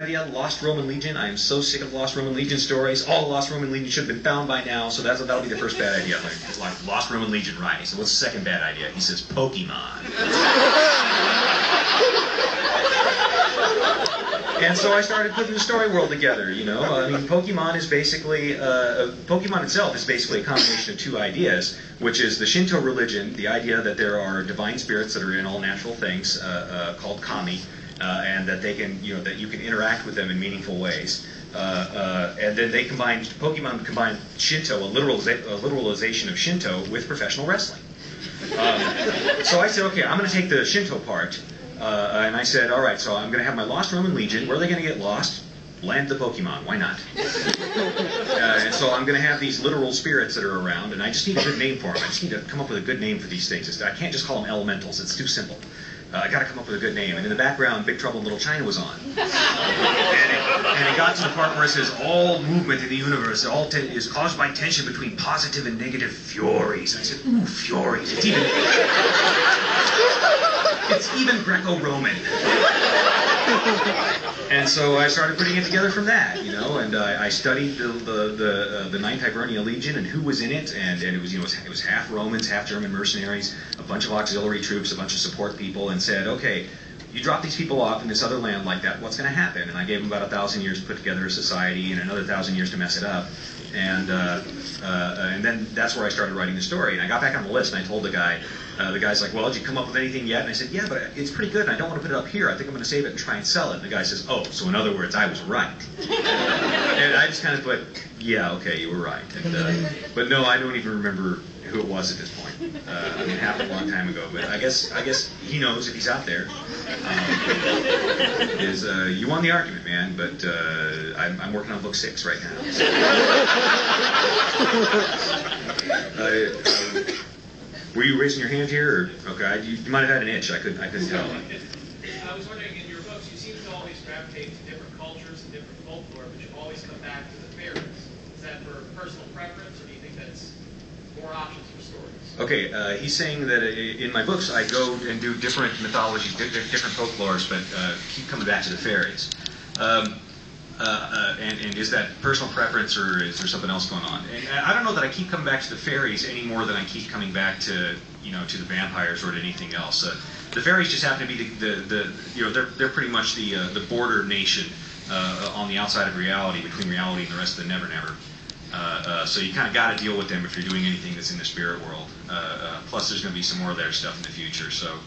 Idea, Lost Roman Legion. I am so sick of Lost Roman Legion stories. All the Lost Roman Legion should have been found by now, so that'll be the first bad idea. Like Lost Roman Legion, right? So what's the second bad idea? He says Pokemon. And so I started putting the story world together, you know. I mean, Pokemon is basically, Pokemon itself is basically a combination of two ideas, which is the Shinto religion, the idea that there are divine spirits that are in all natural things, called kami, and that they can, you know, that you can interact with them in meaningful ways. And then they combined, Pokemon combined Shinto, a literalization of Shinto, with professional wrestling. So I said, okay, I'm going to take the Shinto part, and I said, all right, so I'm going to have my Lost Roman Legion. Where are they going to get lost? Land the Pokemon. Why not? And so I'm going to have these literal spirits that are around, and I just need a good name for them. I just need to come up with a good name for these things. I can't just call them elementals. It's too simple. I got to come up with a good name. And in the background, Big Trouble in Little China was on. And it got to the part where it says, all movement in the universe is caused by tension between positive and negative furies. And I said, ooh, furies. It's even Greco-Roman. And so I started putting it together from that, you know, and I studied the Ninth Hibernia Legion and who was in it, and it was, you know, it was half Romans, half German mercenaries, a bunch of auxiliary troops, a bunch of support people, and said, okay, you drop these people off in this other land like that, what's going to happen? And I gave them about 1,000 years to put together a society and another 1,000 years to mess it up, and then that's where I started writing the story. And I got back on the list and I told the guy's like, well, did you come up with anything yet? And I said, yeah, but it's pretty good, and I don't want to put it up here. I think I'm going to save it and try and sell it. And the guy says, oh, so in other words, I was right. And I just kind of put, yeah, okay, you were right. And, but no, I don't even remember who it was at this point. I mean, it happened a long time ago, but I guess he knows if he's out there. You won the argument, man, but I'm working on book 6 right now. Were you raising your hand here, or okay? You might have had an itch. I couldn't tell. I was wondering, in your books, you seem to always gravitate to different cultures and different folklore, but you always come back to the fairies. Is that for personal preference, or do you think that's more options for stories? Okay, he's saying that in my books I go and do different mythologies, different folklores, but keep coming back to the fairies. And is that personal preference, or is there something else going on? And I don't know that I keep coming back to the fairies any more than I keep coming back to, you know, to the vampires or to anything else. The fairies just happen to be you know, they're pretty much the border nation on the outside of reality, between reality and the rest of the Never Never. So you kind of got to deal with them if you're doing anything that's in the spirit world. Plus, there's going to be some more of their stuff in the future. So.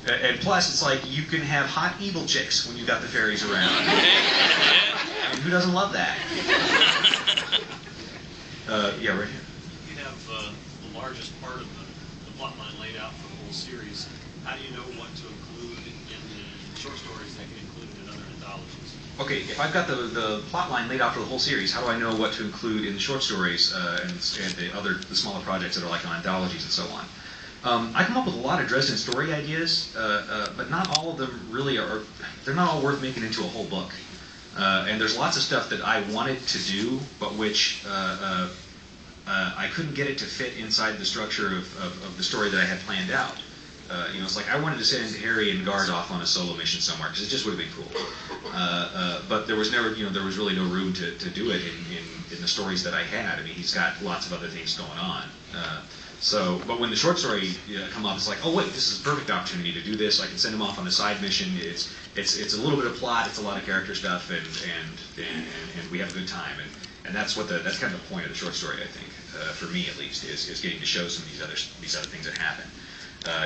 And plus, it's like you can have hot evil chicks when you got the fairies around. And who doesn't love that? Yeah, right here. You have the largest part of the plot line laid out for the whole series. How do you know what to include in the short stories that get included in other anthologies? Okay, if I've got the plot line laid out for the whole series, how do I know what to include in the short stories and the smaller projects that are like on anthologies and so on? I come up with a lot of Dresden story ideas, but not all of them really are, they're not all worth making into a whole book. And there's lots of stuff that I wanted to do, but which I couldn't get it to fit inside the structure of the story that I had planned out. You know, it's like I wanted to send Harry and Guard off on a solo mission somewhere, because it just would have been cool. But there was never, you know, there was really no room to do it in the stories that I had. I mean, he's got lots of other things going on. But when the short story come up, it's like, oh wait, this is a perfect opportunity to do this. I can send him off on a side mission. It's a little bit of plot, it's a lot of character stuff, and we have a good time. And that's kind of the point of the short story, I think, for me at least, is getting to show some of these other things that happen.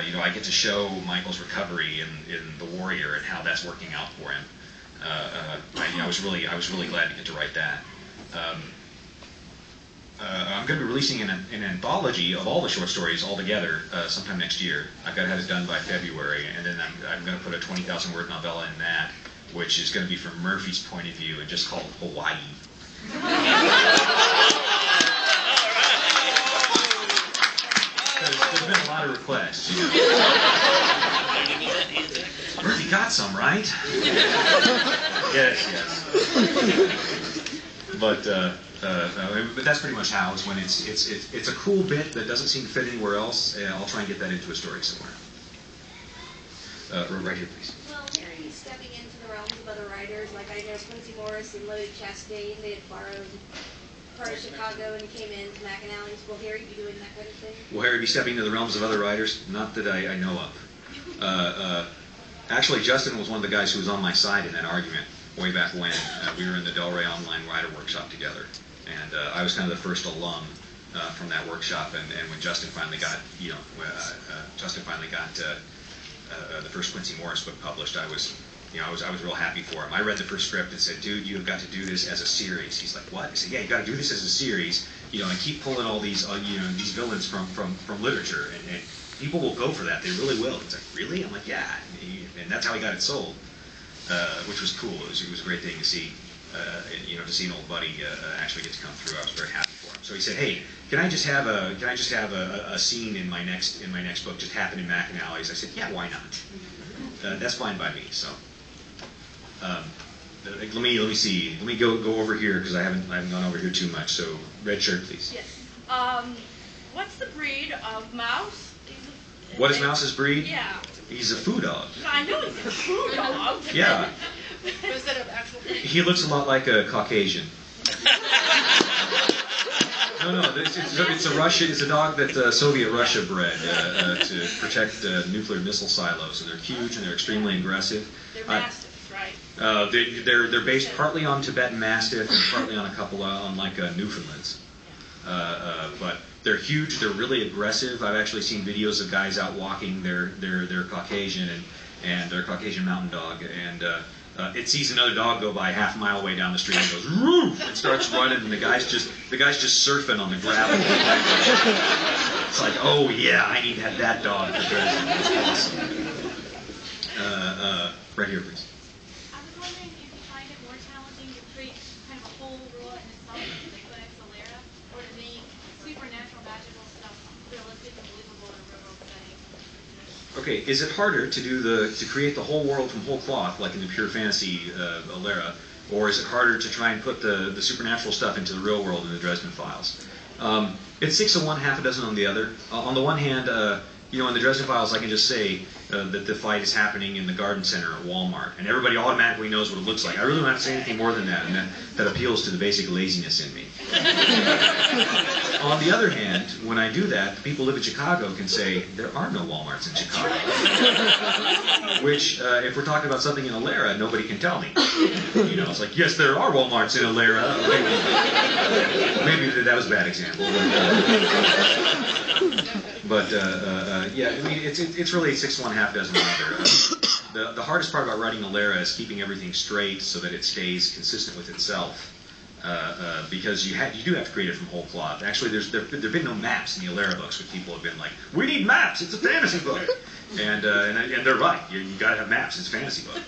You know, I get to show Michael's recovery in The Warrior and how that's working out for him. I was really glad to get to write that. I'm going to be releasing an anthology of all the short stories all together sometime next year. I've got to have it done by February, and then I'm going to put a 20,000-word novella in that, which is going to be from Murphy's point of view and just called Hawaii. There's been a lot of requests. Murphy got some, right? Yes. But that's pretty much how it's when it's a cool bit that doesn't seem to fit anywhere else. I'll try and get that into a story somewhere. Right here, please. Well, stepping into the realms of other writers. writers. Like I know Quincy Morris and Lloyd Chastain, they had borrowed part of Chicago and came in to McAnally's. Will Harry be doing that kind of thing? Will Harry be stepping into the realms of other writers? Not that I know of. Actually, Justin was one of the guys who was on my side in that argument way back when. We were in the Del Rey Online Writer Workshop together, and I was kind of the first alum from that workshop. And when Justin finally got, the first Quincy Morris book published, I was real happy for him. I read the first script and said, "Dude, you have got to do this as a series." He's like, "What?" I said, "Yeah, you got to do this as a series, and keep pulling all these, these villains from literature, and people will go for that. They really will." He's like, "Really?" I'm like, "Yeah," and that's how he got it sold, which was cool. It was a great thing to see, to see an old buddy actually get to come through. I was very happy for him. So he said, "Hey, can I just have a scene in my next book just happen in McAnally's?" I said, "Yeah, why not? That's fine by me." So. Let me see. Let me go over here because I haven't gone over here too much. So red shirt, please. Yes. What's the breed of mouse? What is Mouse's breed? Yeah. He's a foo dog. I know he's a food dog. Yeah. Is that an actual breed? He looks a lot like a Caucasian. No, it's a Russian. It's a dog that Soviet Russia bred to protect nuclear missile silos, and they're huge and they're extremely aggressive. They're mastiffs, right? They're based partly on Tibetan Mastiff and partly on a couple on Newfoundlands. But they're huge. They're really aggressive. I've actually seen videos of guys out walking their Caucasian and their Caucasian mountain dog, and it sees another dog go by half a mile away down the street and goes roof and starts running, and the guy's just surfing on the gravel. It's like, oh yeah, I need to have that dog for Dresden. It's awesome. Right here, please. I was wondering if you find it more challenging to create kind of a whole world in itself in the Codex Alera, or to make supernatural magical stuff realistic and believable in a real world setting. Okay, is it harder to create the whole world from whole cloth, like in the pure fantasy Alera, or is it harder to try and put the supernatural stuff into the real world in the Dresden Files? It's 6 of one, half a dozen on the other. On the one hand, in the Dresden Files, I can just say that the fight is happening in the garden center at Walmart, and everybody automatically knows what it looks like. I really don't have to say anything more than that, and that appeals to the basic laziness in me. On the other hand, when I do that, the people who live in Chicago can say, there are no Walmarts in Chicago. Which, if we're talking about something in Alera, nobody can tell me. It's like, yes, there are Walmarts in Alera. Maybe that was a bad example. But yeah, I mean, it's really 6 of one, half dozen of another. The hardest part about writing Alera is keeping everything straight so that it stays consistent with itself. Because you do have to create it from whole cloth. Actually, there've been no maps in the Alera books, which people have been like, we need maps. It's a fantasy book, and they're right. You got to have maps. It's a fantasy book.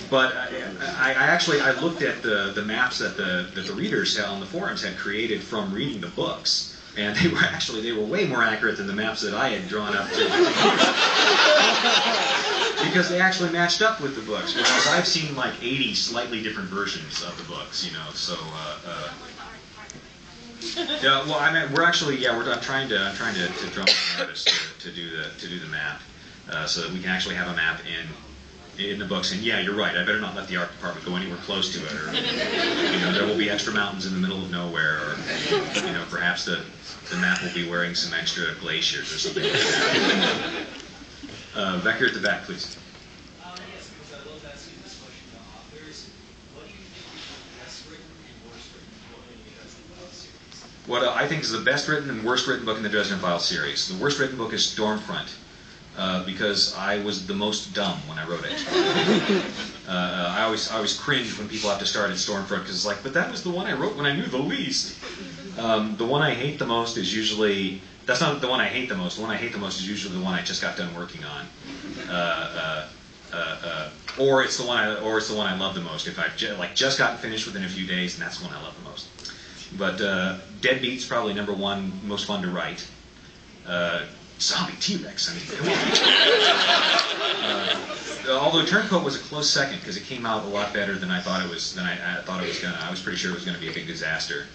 But I looked at the maps that the readers on the forums had created from reading the books. And they were way more accurate than the maps that I had drawn up because they actually matched up with the books. Whereas I've seen like 80 slightly different versions of the books, So yeah, well, I'm trying to drum up an artist to do the map so that we can actually have a map in the books. And yeah, you're right. I better not let the art department go anywhere close to it, or there will be extra mountains in the middle of nowhere, or perhaps the map will be wearing some extra glaciers or something like that. Back here at the back, please. Yes, because I love asking this question to authors. What do you think is the best written and worst written book in the Dresden Files series? What I think is the best written and worst written book in the Dresden Files series. The worst written book is Stormfront. Because I was the most dumb when I wrote it. I always cringe when people have to start at Stormfront because it's like, but that was the one I wrote when I knew the least. The one I hate the most is usually, that's not the one I hate the most. The one I hate the most is usually the one I just got done working on. Or it's the one I love the most. If I've just gotten finished within a few days, and that's the one I love the most. But Deadbeat's probably number one, most fun to write. Zombie T-Rex, I mean, come on. Although Turncoat was a close second because it came out a lot better than I thought it was. I was pretty sure it was going to be a big disaster.